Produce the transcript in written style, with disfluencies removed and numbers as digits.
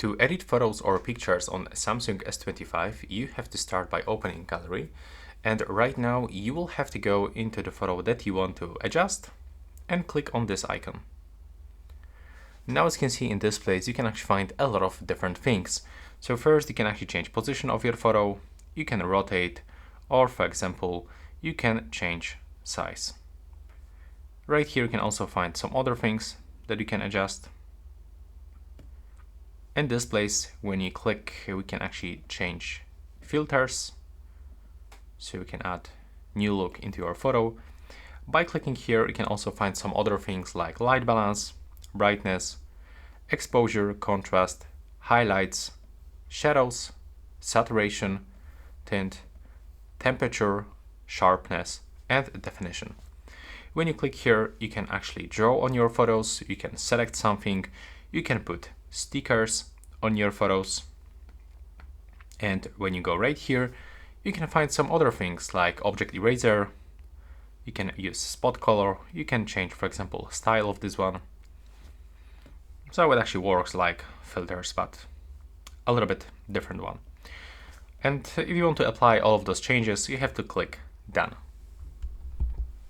To edit photos or pictures on Samsung S25, you have to start by opening Gallery, and right now you will have to go into the photo that you want to adjust and click on this icon. Now, as you can see in this place, you can actually find a lot of different things. So first, you can actually change position of your photo, you can rotate, or for example, you can change size. Right here, you can also find some other things that you can adjust. In this place, when you click, we can actually change filters. So we can add new look into your photo. By clicking here, you can also find some other things like light balance, brightness, exposure, contrast, highlights, shadows, saturation, tint, temperature, sharpness, and definition. When you click here, you can actually draw on your photos, you can select something, you can put stickers on your photos. And when you go right here, you can find some other things like object eraser, you can use spot color, you can change, for example, style of this one. So it actually works like filters, but a little bit different one. And if you want to apply all of those changes, you have to click Done.